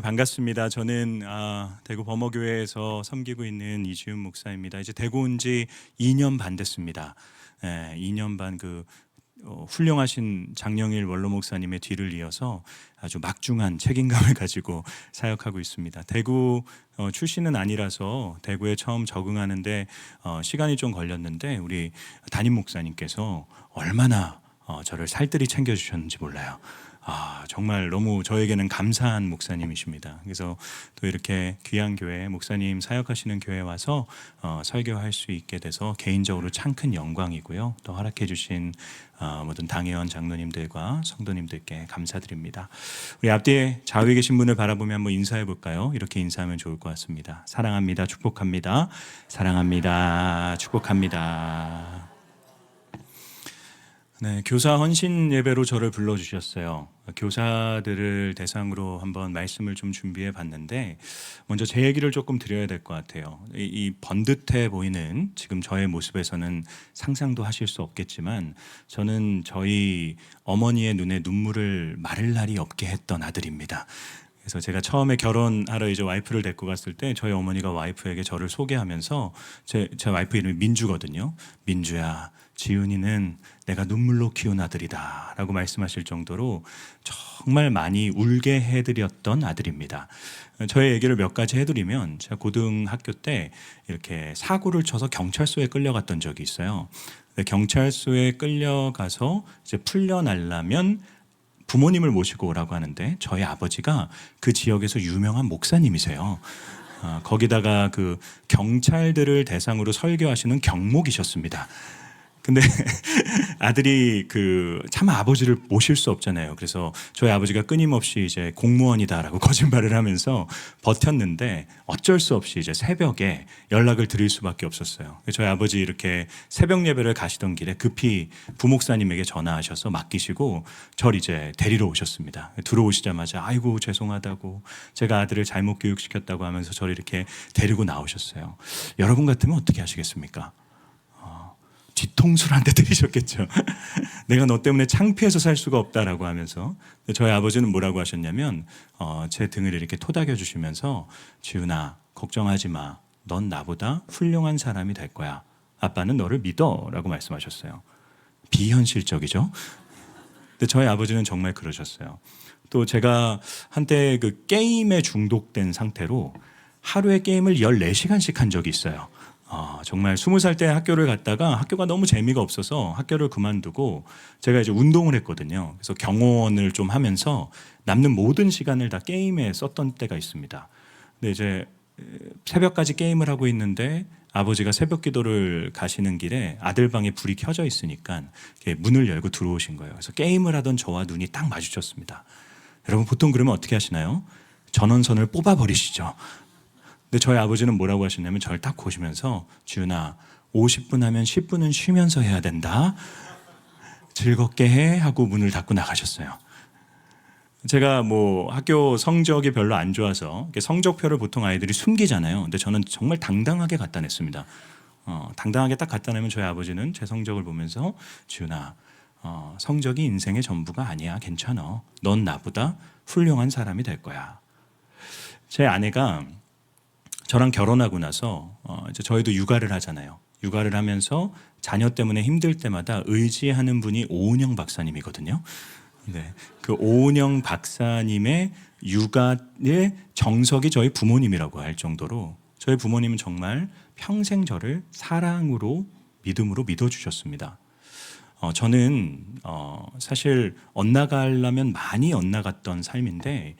반갑습니다. 저는 대구 범어교회에서 섬기고 있는 이지훈 목사입니다. 이제 대구 온 지 2년 반 됐습니다. 2년 반 훌륭하신 장영일 원로 목사님의 뒤를 이어서 아주 막중한 책임감을 가지고 사역하고 있습니다. 대구 출신은 아니라서 대구에 처음 적응하는데 시간이 좀 걸렸는데 우리 담임 목사님께서 얼마나 저를 살뜰히 챙겨주셨는지 몰라요. 정말 너무 저에게는 감사한 목사님이십니다. 그래서 또 이렇게 귀한 교회, 목사님 사역하시는 교회에 와서 설교할 수 있게 돼서 개인적으로 참 큰 영광이고요. 또 허락해 주신 모든 당회원 장로님들과 성도님들께 감사드립니다. 우리 앞뒤에 좌우에 계신 분을 바라보며 한번 인사해 볼까요? 이렇게 인사하면 좋을 것 같습니다. 사랑합니다. 축복합니다. 사랑합니다. 축복합니다. 네, 교사 헌신 예배로 저를 불러주셨어요. 교사들을 대상으로 한번 말씀을 좀 준비해 봤는데 먼저 제 얘기를 조금 드려야 될 것 같아요. 이 번듯해 보이는 지금 저의 모습에서는 상상도 하실 수 없겠지만 저는 저희 어머니의 눈에 눈물을 마를 날이 없게 했던 아들입니다. 그래서 제가 처음에 결혼하러 이제 와이프를 데리고 갔을 때 저희 어머니가 와이프에게 저를 소개하면서 제 와이프 이름이 민주거든요. 민주야, 지훈이는 내가 눈물로 키운 아들이다 라고 말씀하실 정도로 정말 많이 울게 해드렸던 아들입니다. 저의 얘기를 몇 가지 해드리면 제가 고등학교 때 이렇게 사고를 쳐서 경찰서에 끌려갔던 적이 있어요. 경찰서에 끌려가서 이제 풀려나려면 부모님을 모시고 오라고 하는데 저희 아버지가 그 지역에서 유명한 목사님이세요. 거기다가 그 경찰들을 대상으로 설교하시는 경목이셨습니다. 근데 아들이 참 아버지를 모실 수 없잖아요. 그래서 저희 아버지가 끊임없이 이제 공무원이다라고 거짓말을 하면서 버텼는데 어쩔 수 없이 이제 새벽에 연락을 드릴 수밖에 없었어요. 저희 아버지 이렇게 새벽 예배를 가시던 길에 급히 부목사님에게 전화하셔서 맡기시고 저를 이제 데리러 오셨습니다. 들어오시자마자 아이고 죄송하다고 제가 아들을 잘못 교육시켰다고 하면서 저를 이렇게 데리고 나오셨어요. 여러분 같으면 어떻게 하시겠습니까? 뒤통수를 한 대 때리셨겠죠. 내가 너 때문에 창피해서 살 수가 없다라고 하면서. 저희 아버지는 뭐라고 하셨냐면 제 등을 이렇게 토닥여 주시면서 지훈아 걱정하지 마. 넌 나보다 훌륭한 사람이 될 거야. 아빠는 너를 믿어 라고 말씀하셨어요. 비현실적이죠. 근데 저희 아버지는 정말 그러셨어요. 또 제가 한때 그 게임에 중독된 상태로 하루에 게임을 14시간씩 한 적이 있어요. 정말 20살 때 학교를 갔다가 학교가 너무 재미가 없어서 학교를 그만두고 제가 이제 운동을 했거든요. 그래서 경호원을 좀 하면서 남는 모든 시간을 다 게임에 썼던 때가 있습니다. 근데 이제 새벽까지 게임을 하고 있는데 아버지가 새벽 기도를 가시는 길에 아들 방에 불이 켜져 있으니까 문을 열고 들어오신 거예요. 그래서 게임을 하던 저와 눈이 딱 마주쳤습니다. 여러분 보통 그러면 어떻게 하시나요? 전원선을 뽑아버리시죠. 근데 저희 아버지는 뭐라고 하셨냐면 저를 딱 보시면서 지훈아 50분 하면 10분은 쉬면서 해야 된다. 즐겁게 해 하고 문을 닫고 나가셨어요. 제가 학교 성적이 별로 안 좋아서 성적표를 보통 아이들이 숨기잖아요. 근데 저는 정말 당당하게 갖다 냈습니다. 당당하게 딱 갖다 내면 저희 아버지는 제 성적을 보면서 지훈아 성적이 인생의 전부가 아니야. 괜찮아. 넌 나보다 훌륭한 사람이 될 거야. 제 아내가 저랑 결혼하고 나서 이제 저희도 육아를 하잖아요. 육아를 하면서 자녀 때문에 힘들 때마다 의지하는 분이 오은영 박사님이거든요. 네, 그 오은영 박사님의 육아의 정석이 저희 부모님이라고 할 정도로 저희 부모님은 정말 평생 저를 사랑으로 믿음으로 믿어주셨습니다. 저는 사실 엇나가려면 많이 엇나갔던 삶인데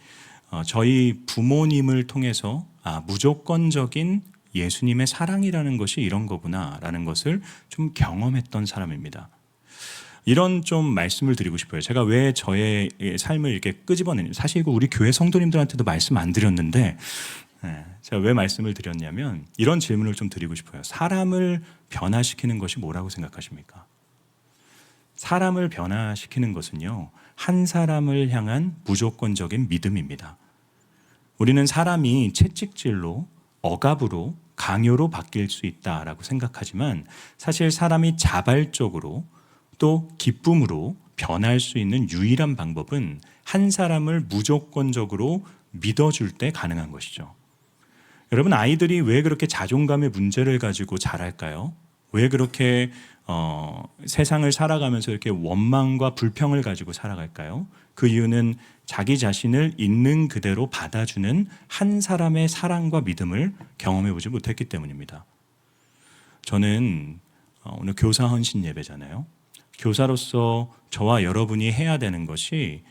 저희 부모님을 통해서 무조건적인 예수님의 사랑이라는 것이 이런 거구나라는 것을 좀 경험했던 사람입니다. 이런 좀 말씀을 드리고 싶어요. 제가 왜 저의 삶을 이렇게 끄집어내냐. 사실 이거 우리 교회 성도님들한테도 말씀 안 드렸는데 제가 왜 말씀을 드렸냐면 이런 질문을 좀 드리고 싶어요. 사람을 변화시키는 것이 뭐라고 생각하십니까? 사람을 변화시키는 것은요, 한 사람을 향한 무조건적인 믿음입니다. 우리는 사람이 채찍질로, 억압으로, 강요로 바뀔 수 있다라고 생각하지만 사실 사람이 자발적으로 또 기쁨으로 변할 수 있는 유일한 방법은 한 사람을 무조건적으로 믿어줄 때 가능한 것이죠. 여러분, 아이들이 왜 그렇게 자존감의 문제를 가지고 자랄까요? 왜 그렇게 세상을 살아가면서 이렇게 원망과 불평을 가지고 살아갈까요? 그 이유는 자기 자신을 있는 그대로 받아주는 한 사람의 사랑과 믿음을 경험해보지 못했기 때문입니다. 저는 오늘 교사 헌신 예배잖아요. 교사로서 저와 여러분이 해야 되는 것이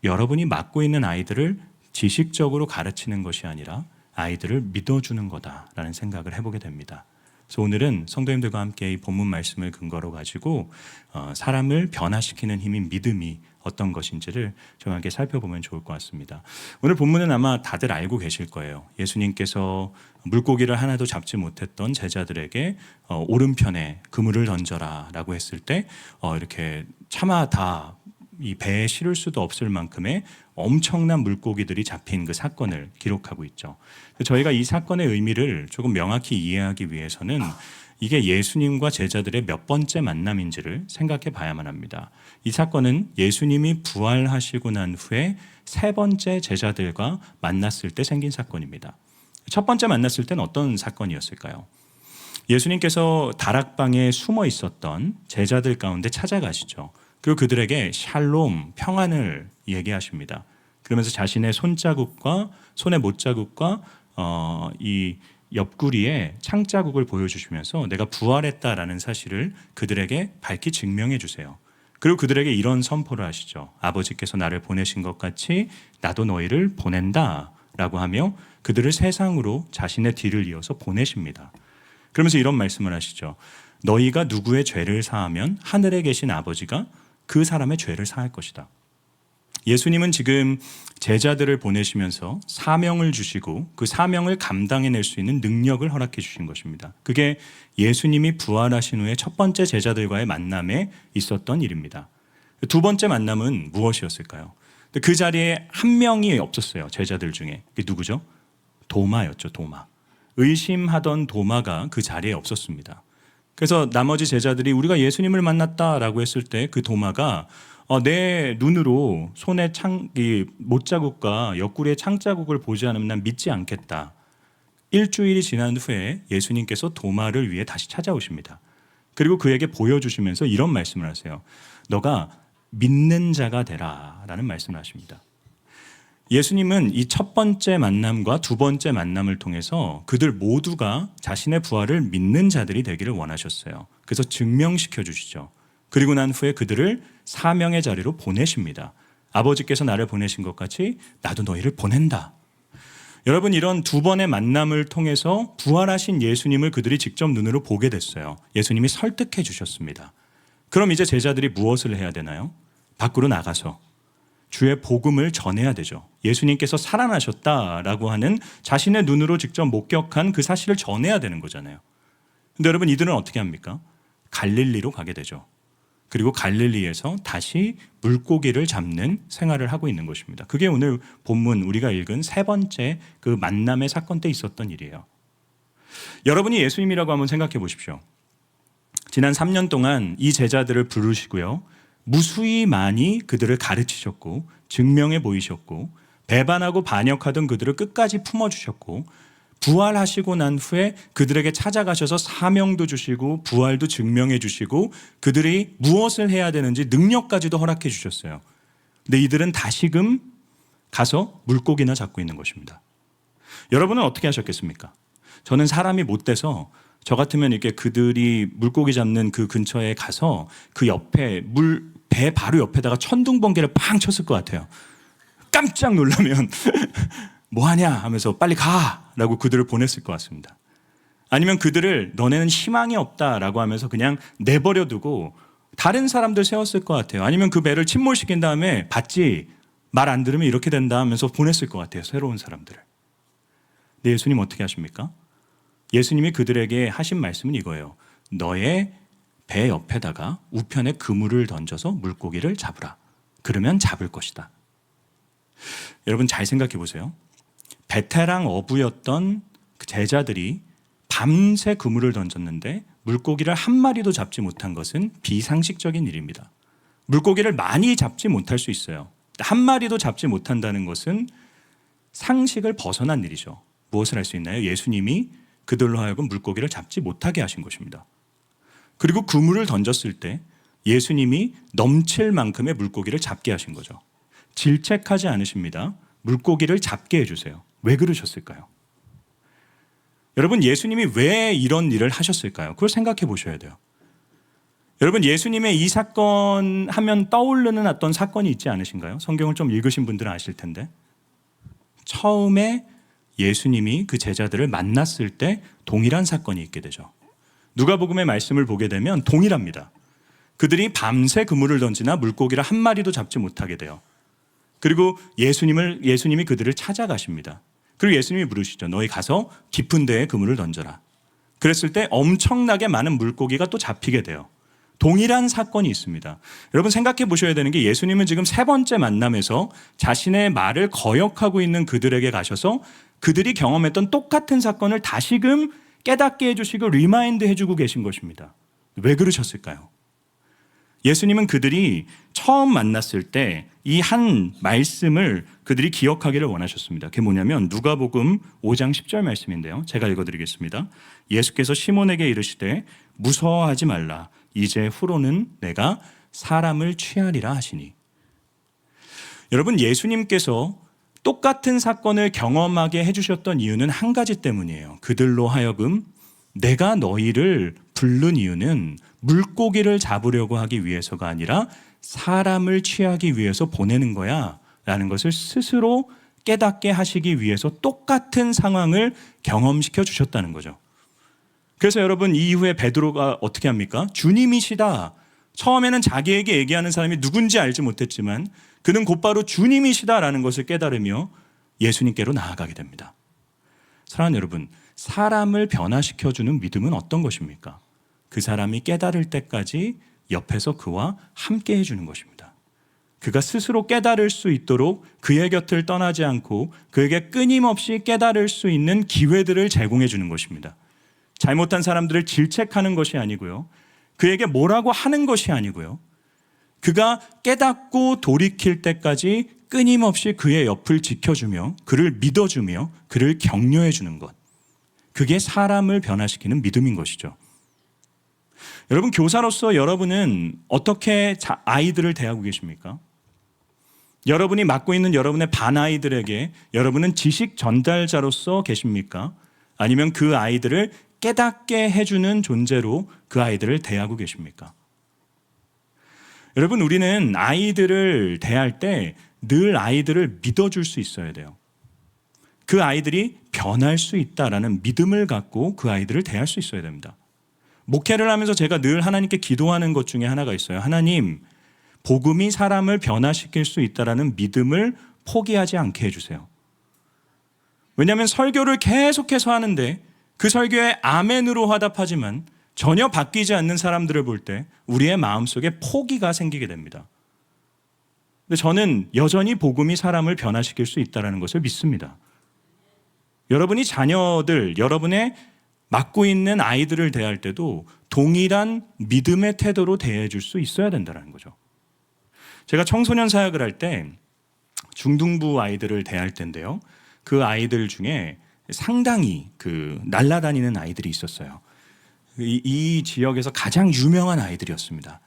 여러분이 맡고 있는 아이들을 지식적으로 가르치는 것이 아니라 아이들을 믿어주는 거다라는 생각을 해보게 됩니다. 그래서 오늘은 성도님들과 함께 이 본문 말씀을 근거로 가지고 사람을 변화시키는 힘인 믿음이 어떤 것인지를 좀 함께 살펴보면 좋을 것 같습니다. 오늘 본문은 아마 다들 알고 계실 거예요. 예수님께서 물고기를 하나도 잡지 못했던 제자들에게 오른편에 그물을 던져라 라고 했을 때 이렇게 차마 다 이 배에 실을 수도 없을 만큼의 엄청난 물고기들이 잡힌 그 사건을 기록하고 있죠. 저희가 이 사건의 의미를 조금 명확히 이해하기 위해서는 이게 예수님과 제자들의 몇 번째 만남인지를 생각해 봐야만 합니다. 이 사건은 예수님이 부활하시고 난 후에 세 번째 제자들과 만났을 때 생긴 사건입니다. 첫 번째 만났을 때는 어떤 사건이었을까요? 예수님께서 다락방에 숨어 있었던 제자들 가운데 찾아가시죠. 그리고 그들에게 샬롬, 평안을 얘기하십니다. 그러면서 자신의 손자국과 손의 못자국과 이 옆구리에 창자국을 보여주시면서 내가 부활했다라는 사실을 그들에게 밝히 증명해 주세요. 그리고 그들에게 이런 선포를 하시죠. 아버지께서 나를 보내신 것 같이 나도 너희를 보낸다 라고 하며 그들을 세상으로 자신의 뒤를 이어서 보내십니다. 그러면서 이런 말씀을 하시죠. 너희가 누구의 죄를 사하면 하늘에 계신 아버지가 그 사람의 죄를 사할 것이다. 예수님은 지금 제자들을 보내시면서 사명을 주시고 그 사명을 감당해낼 수 있는 능력을 허락해 주신 것입니다. 그게 예수님이 부활하신 후에 첫 번째 제자들과의 만남에 있었던 일입니다. 두 번째 만남은 무엇이었을까요? 그 자리에 한 명이 없었어요. 제자들 중에. 그게 누구죠? 도마였죠. 도마. 의심하던 도마가 그 자리에 없었습니다. 그래서 나머지 제자들이 우리가 예수님을 만났다라고 했을 때 그 도마가 내 눈으로 손에 못자국과 옆구리에 창자국을 보지 않으면 난 믿지 않겠다. 일주일이 지난 후에 예수님께서 도마를 위해 다시 찾아오십니다. 그리고 그에게 보여주시면서 이런 말씀을 하세요. 너가 믿는 자가 되라 라는 말씀을 하십니다. 예수님은 이 첫 번째 만남과 두 번째 만남을 통해서 그들 모두가 자신의 부활을 믿는 자들이 되기를 원하셨어요. 그래서 증명시켜 주시죠. 그리고 난 후에 그들을 사명의 자리로 보내십니다. 아버지께서 나를 보내신 것 같이 나도 너희를 보낸다. 여러분, 이런 두 번의 만남을 통해서 부활하신 예수님을 그들이 직접 눈으로 보게 됐어요. 예수님이 설득해 주셨습니다. 그럼 이제 제자들이 무엇을 해야 되나요? 밖으로 나가서 주의 복음을 전해야 되죠. 예수님께서 살아나셨다라고 하는 자신의 눈으로 직접 목격한 그 사실을 전해야 되는 거잖아요. 근데 여러분, 이들은 어떻게 합니까? 갈릴리로 가게 되죠. 그리고 갈릴리에서 다시 물고기를 잡는 생활을 하고 있는 것입니다. 그게 오늘 본문 우리가 읽은 세 번째 그 만남의 사건 때 있었던 일이에요. 여러분이 예수님이라고 한번 생각해 보십시오. 지난 3년 동안 이 제자들을 부르시고요. 무수히 많이 그들을 가르치셨고 증명해 보이셨고 배반하고 반역하던 그들을 끝까지 품어주셨고 부활하시고 난 후에 그들에게 찾아가셔서 사명도 주시고 부활도 증명해 주시고 그들이 무엇을 해야 되는지 능력까지도 허락해 주셨어요. 근데 이들은 다시금 가서 물고기나 잡고 있는 것입니다. 여러분은 어떻게 하셨겠습니까? 저는 사람이 못 돼서 저 같으면 이렇게 그들이 물고기 잡는 그 근처에 가서 그 옆에 배 바로 옆에다가 천둥번개를 팡 쳤을 것 같아요. 깜짝 놀라면 뭐하냐 하면서 빨리 가라고 그들을 보냈을 것 같습니다. 아니면 그들을 너네는 희망이 없다라고 하면서 그냥 내버려두고 다른 사람들 세웠을 것 같아요. 아니면 그 배를 침몰시킨 다음에 봤지 말 안 들으면 이렇게 된다 하면서 보냈을 것 같아요. 새로운 사람들을. 근데 예수님 어떻게 하십니까? 예수님이 그들에게 하신 말씀은 이거예요. 너의 배 옆에다가 우편에 그물을 던져서 물고기를 잡으라. 그러면 잡을 것이다. 여러분 잘 생각해 보세요. 베테랑 어부였던 그 제자들이 밤새 그물을 던졌는데 물고기를 한 마리도 잡지 못한 것은 비상식적인 일입니다. 물고기를 많이 잡지 못할 수 있어요. 한 마리도 잡지 못한다는 것은 상식을 벗어난 일이죠. 무엇을 할 수 있나요? 예수님이 그들로 하여금 물고기를 잡지 못하게 하신 것입니다. 그리고 그물을 던졌을 때 예수님이 넘칠 만큼의 물고기를 잡게 하신 거죠. 질책하지 않으십니다. 물고기를 잡게 해주세요. 왜 그러셨을까요? 여러분, 예수님이 왜 이런 일을 하셨을까요? 그걸 생각해 보셔야 돼요. 여러분, 예수님의 이 사건 하면 떠오르는 어떤 사건이 있지 않으신가요? 성경을 좀 읽으신 분들은 아실 텐데, 처음에 예수님이 그 제자들을 만났을 때 동일한 사건이 있게 되죠. 누가복음의 말씀을 보게 되면 동일합니다. 그들이 밤새 그물을 던지나 물고기를 한 마리도 잡지 못하게 돼요. 그리고 예수님이 그들을 찾아가십니다. 그리고 예수님이 물으시죠. 너희 가서 깊은 데에 그물을 던져라. 그랬을 때 엄청나게 많은 물고기가 또 잡히게 돼요. 동일한 사건이 있습니다. 여러분, 생각해 보셔야 되는 게 예수님은 지금 세 번째 만남에서 자신의 말을 거역하고 있는 그들에게 가셔서 그들이 경험했던 똑같은 사건을 다시금 깨닫게 해주시고 리마인드 해주고 계신 것입니다. 왜 그러셨을까요? 예수님은 그들이 처음 만났을 때 이 한 말씀을 그들이 기억하기를 원하셨습니다. 그게 뭐냐면 누가복음 5장 10절 말씀인데요. 제가 읽어드리겠습니다. 예수께서 시몬에게 이르시되 무서워하지 말라. 이제 후로는 내가 사람을 취하리라 하시니. 여러분, 예수님께서 똑같은 사건을 경험하게 해주셨던 이유는 한 가지 때문이에요. 그들로 하여금 내가 너희를 부른 이유는 물고기를 잡으려고 하기 위해서가 아니라 사람을 취하기 위해서 보내는 거야 라는 것을 스스로 깨닫게 하시기 위해서 똑같은 상황을 경험시켜 주셨다는 거죠. 그래서 여러분, 이후에 베드로가 어떻게 합니까? 주님이시다. 처음에는 자기에게 얘기하는 사람이 누군지 알지 못했지만 그는 곧바로 주님이시다라는 것을 깨달으며 예수님께로 나아가게 됩니다. 사랑하는 여러분, 사람을 변화시켜주는 믿음은 어떤 것입니까? 그 사람이 깨달을 때까지 옆에서 그와 함께 해주는 것입니다. 그가 스스로 깨달을 수 있도록 그의 곁을 떠나지 않고 그에게 끊임없이 깨달을 수 있는 기회들을 제공해 주는 것입니다. 잘못한 사람들을 질책하는 것이 아니고요. 그에게 뭐라고 하는 것이 아니고요. 그가 깨닫고 돌이킬 때까지 끊임없이 그의 옆을 지켜주며 그를 믿어주며 그를 격려해 주는 것. 그게 사람을 변화시키는 믿음인 것이죠. 여러분, 교사로서 여러분은 어떻게 아이들을 대하고 계십니까? 여러분이 맡고 있는 여러분의 반 아이들에게 여러분은 지식 전달자로서 계십니까? 아니면 그 아이들을 깨닫게 해주는 존재로 그 아이들을 대하고 계십니까? 여러분, 우리는 아이들을 대할 때 늘 아이들을 믿어줄 수 있어야 돼요. 그 아이들이 변할 수 있다라는 믿음을 갖고 그 아이들을 대할 수 있어야 됩니다. 목회를 하면서 제가 늘 하나님께 기도하는 것 중에 하나가 있어요. 하나님, 복음이 사람을 변화시킬 수 있다라는 믿음을 포기하지 않게 해주세요. 왜냐하면 설교를 계속해서 하는데 그 설교에 아멘으로 화답하지만 전혀 바뀌지 않는 사람들을 볼 때 우리의 마음속에 포기가 생기게 됩니다. 근데 저는 여전히 복음이 사람을 변화시킬 수 있다는 것을 믿습니다. 여러분이 자녀들, 여러분의 맡고 있는 아이들을 대할 때도 동일한 믿음의 태도로 대해줄 수 있어야 된다는 거죠. 제가 청소년 사역을 할 때 중등부 아이들을 대할 때인데요. 그 아이들 중에 상당히 날아다니는 아이들이 있었어요. 이 지역에서 가장 유명한 아이들이었습니다.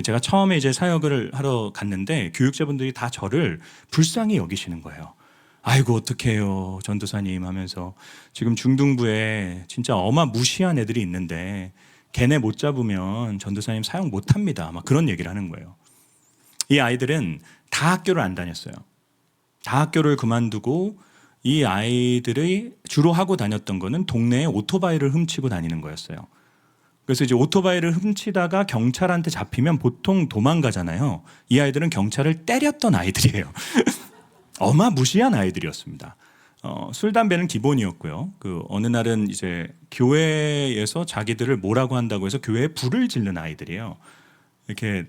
제가 처음에 이제 사역을 하러 갔는데 교육자분들이 다 저를 불쌍히 여기시는 거예요. 아이고, 어떡해요, 전도사님 하면서 지금 중등부에 진짜 어마무시한 애들이 있는데 걔네 못 잡으면 전도사님 사역 못 합니다. 막 그런 얘기를 하는 거예요. 이 아이들은 다 학교를 안 다녔어요. 다 학교를 그만두고 이 아이들이 주로 하고 다녔던 거는 동네에 오토바이를 훔치고 다니는 거였어요. 그래서 이제 오토바이를 훔치다가 경찰한테 잡히면 보통 도망가잖아요. 이 아이들은 경찰을 때렸던 아이들이에요. 어마무시한 아이들이었습니다. 술, 담배는 기본이었고요. 어느 날은 이제 교회에서 자기들을 뭐라고 한다고 해서 교회에 불을 지른 아이들이에요. 이렇게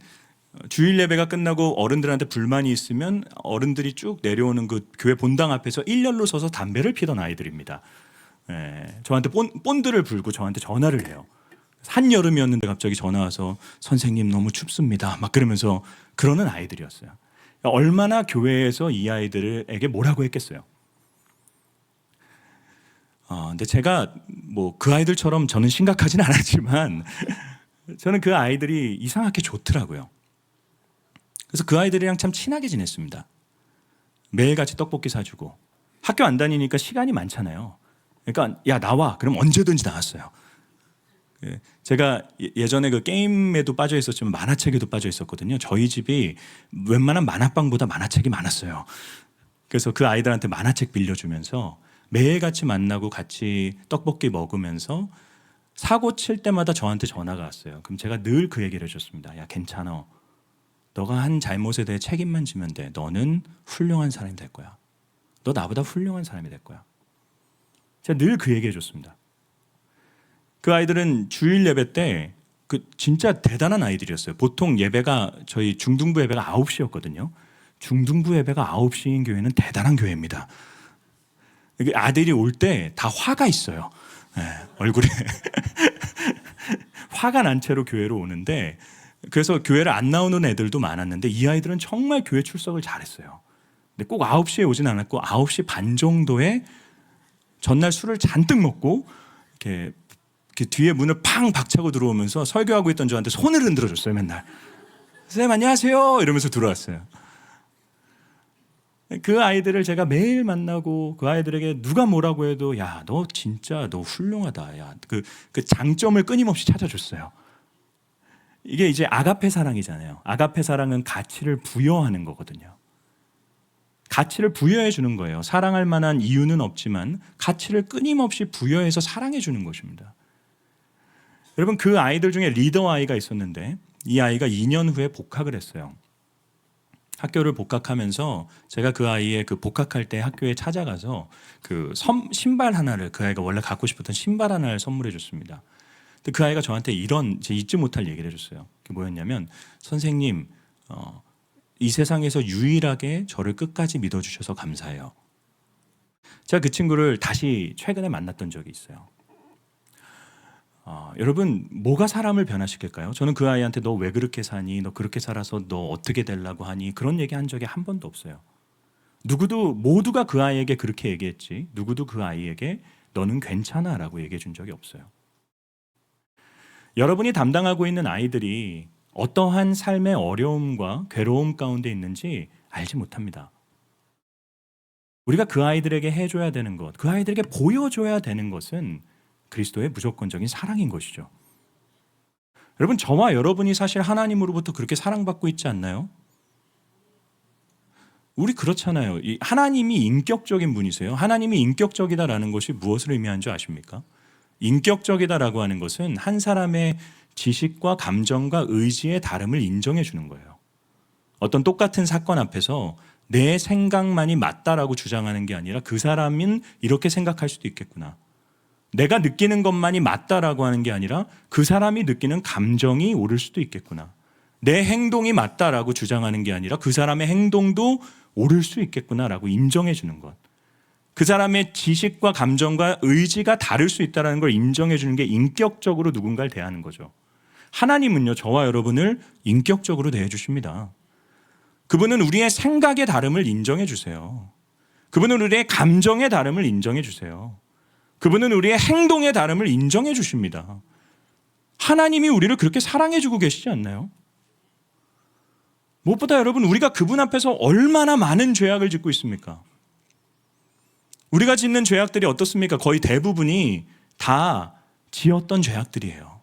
주일 예배가 끝나고 어른들한테 불만이 있으면 어른들이 쭉 내려오는 그 교회 본당 앞에서 일렬로 서서 담배를 피던 아이들입니다. 저한테 본드를 불고 저한테 전화를 해요. 한여름이었는데 갑자기 전화 와서 선생님 너무 춥습니다. 막 그러면서 그러는 아이들이었어요. 얼마나 교회에서 이 아이들에게 뭐라고 했겠어요. 근데 제가 뭐 그 아이들처럼 저는 심각하진 않았지만 저는 그 아이들이 이상하게 좋더라고요. 그래서 그 아이들이랑 참 친하게 지냈습니다. 매일같이 떡볶이 사주고 학교 안 다니니까 시간이 많잖아요. 그러니까 야 나와 그럼 언제든지 나왔어요. 제가 예전에 그 게임에도 빠져 있었지만 만화책에도 빠져 있었거든요. 저희 집이 웬만한 만화방보다 만화책이 많았어요. 그래서 그 아이들한테 만화책 빌려주면서 매일같이 만나고 같이 떡볶이 먹으면서 사고 칠 때마다 저한테 전화가 왔어요. 그럼 제가 늘 그 얘기를 해줬습니다. 야 괜찮아. 너가 한 잘못에 대해 책임만 지면 돼. 너는 훌륭한 사람이 될 거야. 너 나보다 훌륭한 사람이 될 거야. 제가 늘 그 얘기 해줬습니다. 그 아이들은 주일 예배 때 그 진짜 대단한 아이들이었어요. 보통 예배가 저희 중등부 예배가 9시였거든요. 중등부 예배가 9시인 교회는 대단한 교회입니다. 아들이 올 때 다 화가 있어요. 네, 얼굴에 화가 난 채로 교회로 오는데 그래서 교회를 안 나오는 애들도 많았는데 이 아이들은 정말 교회 출석을 잘했어요. 근데 꼭 9시에 오진 않았고 9시 반 정도에 전날 술을 잔뜩 먹고 이렇게 뒤에 문을 팡 박차고 들어오면서 설교하고 있던 저한테 손을 흔들어 줬어요. 맨날 선생님 안녕하세요 이러면서 들어왔어요. 그 아이들을 제가 매일 만나고 그 아이들에게 누가 뭐라고 해도 야 너 진짜 너 훌륭하다. 야 그 장점을 끊임없이 찾아줬어요. 이게 이제 아가페 사랑이잖아요. 아가페 사랑은 가치를 부여하는 거거든요. 가치를 부여해 주는 거예요. 사랑할 만한 이유는 없지만 가치를 끊임없이 부여해서 사랑해 주는 것입니다. 여러분 그 아이들 중에 리더 아이가 있었는데 이 아이가 2년 후에 복학을 했어요. 학교를 복학하면서 제가 그 아이의 그 복학할 때 학교에 찾아가서 그 신발 하나를 그 아이가 원래 갖고 싶었던 신발 하나를 선물해 줬습니다. 근데 그 아이가 저한테 이런 제 잊지 못할 얘기를 해줬어요. 그게 뭐였냐면 선생님 이 세상에서 유일하게 저를 끝까지 믿어주셔서 감사해요. 제가 그 친구를 다시 최근에 만났던 적이 있어요. 여러분 뭐가 사람을 변화시킬까요? 저는 그 아이한테 너 왜 그렇게 사니? 너 그렇게 살아서 너 어떻게 되려고 하니? 그런 얘기 한 적이 한 번도 없어요. 모두가 그 아이에게 그렇게 얘기했지 누구도 그 아이에게 너는 괜찮아 라고 얘기해 준 적이 없어요. 여러분이 담당하고 있는 아이들이 어떠한 삶의 어려움과 괴로움 가운데 있는지 알지 못합니다. 우리가 그 아이들에게 해줘야 되는 것, 그 아이들에게 보여줘야 되는 것은 그리스도의 무조건적인 사랑인 것이죠. 여러분 저와 여러분이 사실 하나님으로부터 그렇게 사랑받고 있지 않나요? 우리 그렇잖아요. 하나님이 인격적인 분이세요. 하나님이 인격적이다라는 것이 무엇을 의미하는 줄 아십니까? 인격적이다라고 하는 것은 한 사람의 지식과 감정과 의지의 다름을 인정해 주는 거예요. 어떤 똑같은 사건 앞에서 내 생각만이 맞다라고 주장하는 게 아니라 그 사람은 이렇게 생각할 수도 있겠구나. 내가 느끼는 것만이 맞다라고 하는 게 아니라 그 사람이 느끼는 감정이 옳을 수도 있겠구나. 내 행동이 맞다라고 주장하는 게 아니라 그 사람의 행동도 옳을 수 있겠구나라고 인정해 주는 것. 그 사람의 지식과 감정과 의지가 다를 수 있다는 걸 인정해 주는 게 인격적으로 누군가를 대하는 거죠. 하나님은요, 저와 여러분을 인격적으로 대해 주십니다. 그분은 우리의 생각의 다름을 인정해 주세요. 그분은 우리의 감정의 다름을 인정해 주세요. 그분은 우리의 행동의 다름을 인정해 주십니다. 하나님이 우리를 그렇게 사랑해 주고 계시지 않나요? 무엇보다 여러분, 우리가 그분 앞에서 얼마나 많은 죄악을 짓고 있습니까? 우리가 짓는 죄악들이 어떻습니까? 거의 대부분이 다 지었던 죄악들이에요.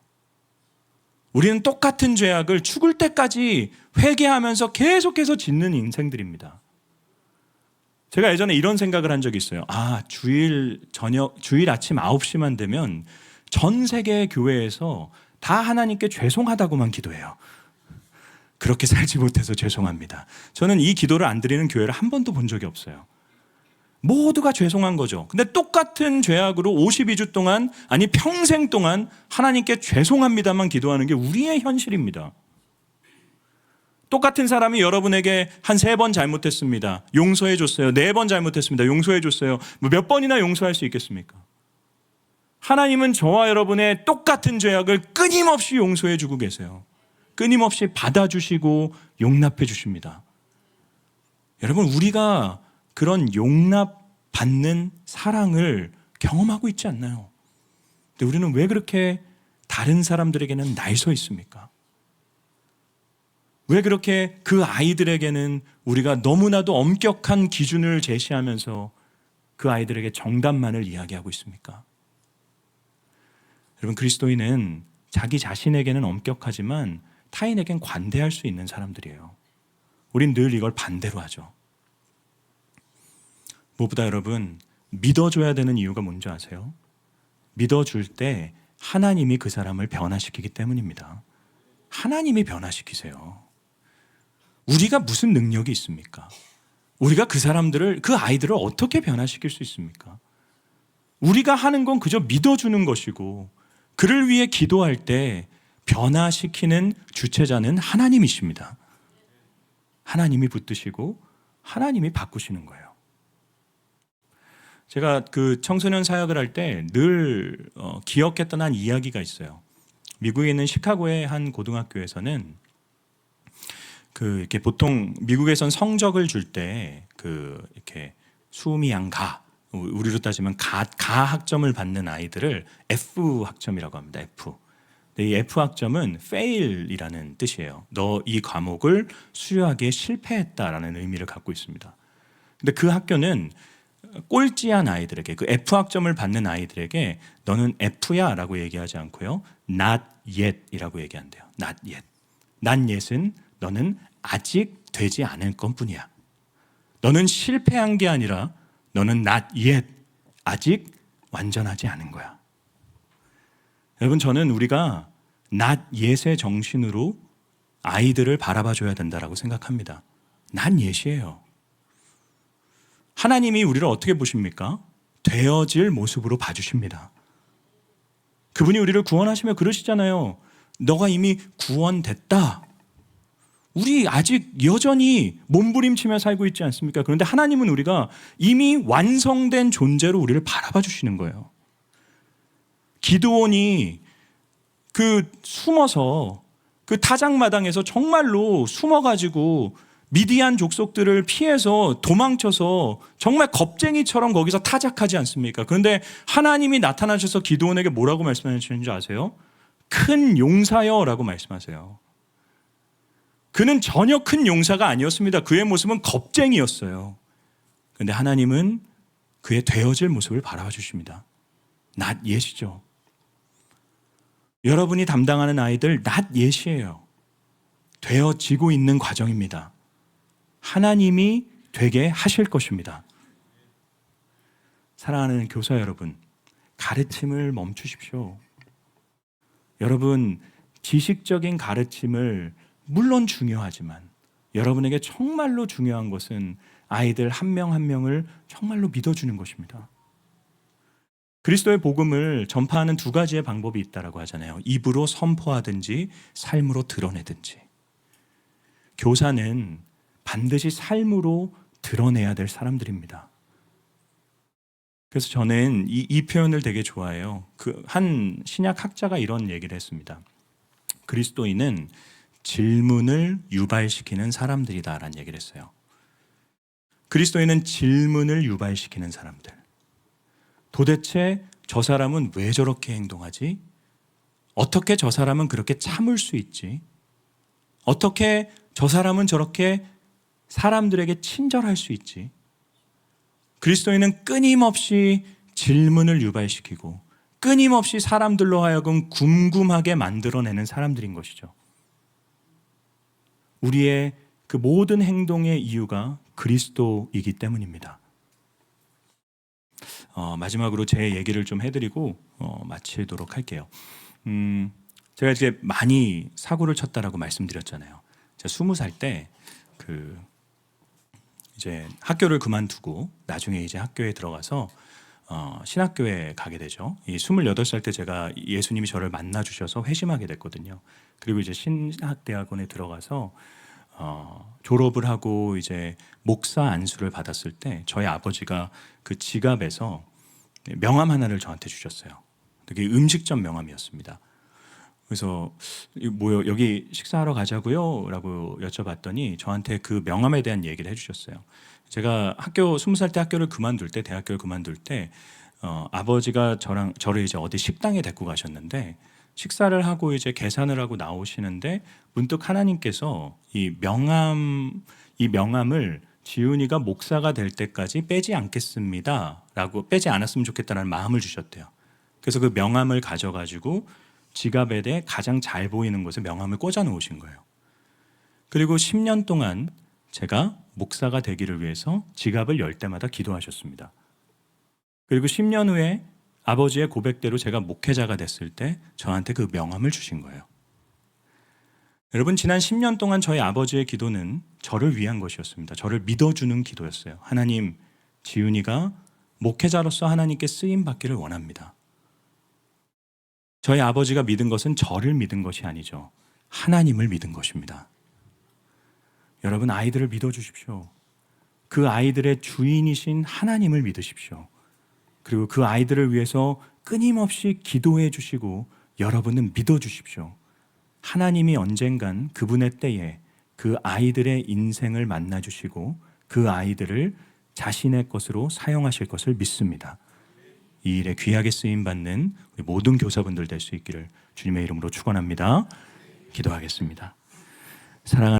우리는 똑같은 죄악을 죽을 때까지 회개하면서 계속해서 짓는 인생들입니다. 제가 예전에 이런 생각을 한 적이 있어요. 주일 아침 9시만 되면 전 세계 교회에서 다 하나님께 죄송하다고만 기도해요. 그렇게 살지 못해서 죄송합니다. 저는 이 기도를 안 드리는 교회를 한 번도 본 적이 없어요. 모두가 죄송한 거죠. 근데 똑같은 죄악으로 52주 동안, 아니 평생 동안 하나님께 죄송합니다만 기도하는 게 우리의 현실입니다. 똑같은 사람이 여러분에게 한 3번 잘못했습니다. 용서해 줬어요. 4번 잘못했습니다. 용서해 줬어요. 몇 번이나 용서할 수 있겠습니까? 하나님은 저와 여러분의 똑같은 죄악을 끊임없이 용서해 주고 계세요. 끊임없이 받아주시고 용납해 주십니다. 여러분, 우리가 그런 용납받는 사랑을 경험하고 있지 않나요? 근데 우리는 왜 그렇게 다른 사람들에게는 날 서 있습니까? 왜 그렇게 그 아이들에게는 우리가 너무나도 엄격한 기준을 제시하면서 그 아이들에게 정답만을 이야기하고 있습니까? 여러분, 그리스도인은 자기 자신에게는 엄격하지만 타인에겐 관대할 수 있는 사람들이에요. 우린 늘 이걸 반대로 하죠. 무엇보다 여러분, 믿어줘야 되는 이유가 뭔지 아세요? 믿어줄 때 하나님이 그 사람을 변화시키기 때문입니다. 하나님이 변화시키세요. 우리가 무슨 능력이 있습니까? 우리가 그 사람들을, 그 아이들을 어떻게 변화시킬 수 있습니까? 우리가 하는 건 그저 믿어주는 것이고, 그를 위해 기도할 때 변화시키는 주체자는 하나님이십니다. 하나님이 붙드시고 하나님이 바꾸시는 거예요. 제가 그 청소년 사역을 할 때 늘 기억했던 한 이야기가 있어요. 미국에 있는 시카고의 한 고등학교에서는 이렇게 보통 미국에선 성적을 줄 때 이렇게 수미양가, 우리로 따지면 가 학점을 받는 아이들을 F 학점이라고 합니다. F. 이 F 학점은 fail이라는 뜻이에요. 너 이 과목을 수료하기에 실패했다라는 의미를 갖고 있습니다. 근데 그 학교는 꼴찌한 아이들에게, 그 F 학점을 받는 아이들에게 너는 F야라고 얘기하지 않고요, not yet이라고 얘기한대요. not yet. not yet은 너는 아직 되지 않을 것뿐이야. 너는 실패한 게 아니라 너는 not yet, 아직 완전하지 않은 거야. 여러분, 저는 우리가 not yet의 정신으로 아이들을 바라봐 줘야 된다고 생각합니다. not yet이에요. 하나님이 우리를 어떻게 보십니까? 되어질 모습으로 봐주십니다. 그분이 우리를 구원하시며 그러시잖아요. 너가 이미 구원됐다. 우리 아직 여전히 몸부림치며 살고 있지 않습니까? 그런데 하나님은 우리가 이미 완성된 존재로 우리를 바라봐 주시는 거예요. 기드온이 숨어서 그 타작마당에서 정말로 숨어가지고 미디안 족속들을 피해서 도망쳐서 정말 겁쟁이처럼 거기서 타작하지 않습니까? 그런데 하나님이 나타나셔서 기드온에게 뭐라고 말씀하시는지 아세요? 큰 용사여 라고 말씀하세요. 그는 전혀 큰 용사가 아니었습니다. 그의 모습은 겁쟁이였어요. 그런데 하나님은 그의 되어질 모습을 바라봐 주십니다. not yet이죠. 여러분이 담당하는 아이들 not yet이에요. 되어지고 있는 과정입니다. 하나님이 되게 하실 것입니다. 사랑하는 교사 여러분, 가르침을 멈추십시오. 여러분, 지식적인 가르침을 물론 중요하지만 여러분에게 정말로 중요한 것은 아이들 한 명 한 명을 정말로 믿어주는 것입니다. 그리스도의 복음을 전파하는 두 가지의 방법이 있다고 하잖아요. 입으로 선포하든지 삶으로 드러내든지. 교사는 반드시 삶으로 드러내야 될 사람들입니다. 그래서 저는 이 표현을 되게 좋아해요. 한 신약 학자가 이런 얘기를 했습니다. 그리스도인은 질문을 유발시키는 사람들이다라는 얘기를 했어요. 그리스도인은 질문을 유발시키는 사람들. 도대체 저 사람은 왜 저렇게 행동하지? 어떻게 저 사람은 그렇게 참을 수 있지? 어떻게 저 사람은 저렇게 사람들에게 친절할 수 있지? 그리스도인은 끊임없이 질문을 유발시키고 끊임없이 사람들로 하여금 궁금하게 만들어내는 사람들인 것이죠. 우리의 그 모든 행동의 이유가 그리스도이기 때문입니다. 마지막으로 제 얘기를 좀 해드리고 마치도록 할게요. 제가 이제 많이 사고를 쳤다라고 말씀드렸잖아요. 제가 20살 때 이제 학교를 그만두고 나중에 이제 학교에 들어가서 신학교에 가게 되죠. 이 28살 때 제가 예수님이 저를 만나 주셔서 회심하게 됐거든요. 그리고 이제 신학대학원에 들어가서 졸업을 하고 이제 목사 안수를 받았을 때 저희 아버지가 그 지갑에서 명함 하나를 저한테 주셨어요. 되게 음식점 명함이었습니다. 그래서 뭐요, 여기 식사하러 가자고요? 라고 여쭤봤더니 저한테 그 명함에 대한 얘기를 해주셨어요. 제가 20살 때 학교를 그만둘 때, 대학교를 그만둘 때 아버지가 저를 이제 어디 식당에 데리고 가셨는데 식사를 하고 이제 계산을 하고 나오시는데 문득 하나님께서 이 명함을 지훈이가 목사가 될 때까지 빼지 않겠습니다라고, 빼지 않았으면 좋겠다는 마음을 주셨대요. 그래서 그 명함을 가져가지고 지갑에 가장 잘 보이는 곳에 명함을 꽂아 놓으신 거예요. 그리고 10년 동안 제가 목사가 되기를 위해서 지갑을 열 때마다 기도하셨습니다. 그리고 10년 후에 아버지의 고백대로 제가 목회자가 됐을 때 저한테 그 명함을 주신 거예요. 여러분, 지난 10년 동안 저희 아버지의 기도는 저를 위한 것이었습니다. 저를 믿어주는 기도였어요. 하나님, 지훈이가 목회자로서 하나님께 쓰임 받기를 원합니다. 저희 아버지가 믿은 것은 저를 믿은 것이 아니죠. 하나님을 믿은 것입니다. 여러분, 아이들을 믿어주십시오. 그 아이들의 주인이신 하나님을 믿으십시오. 그리고 그 아이들을 위해서 끊임없이 기도해 주시고 여러분은 믿어주십시오. 하나님이 언젠간 그분의 때에 그 아이들의 인생을 만나주시고 그 아이들을 자신의 것으로 사용하실 것을 믿습니다. 이 일에 귀하게 쓰임받는 우리 모든 교사분들 될 수 있기를 주님의 이름으로 축원합니다. 기도하겠습니다. 사랑하는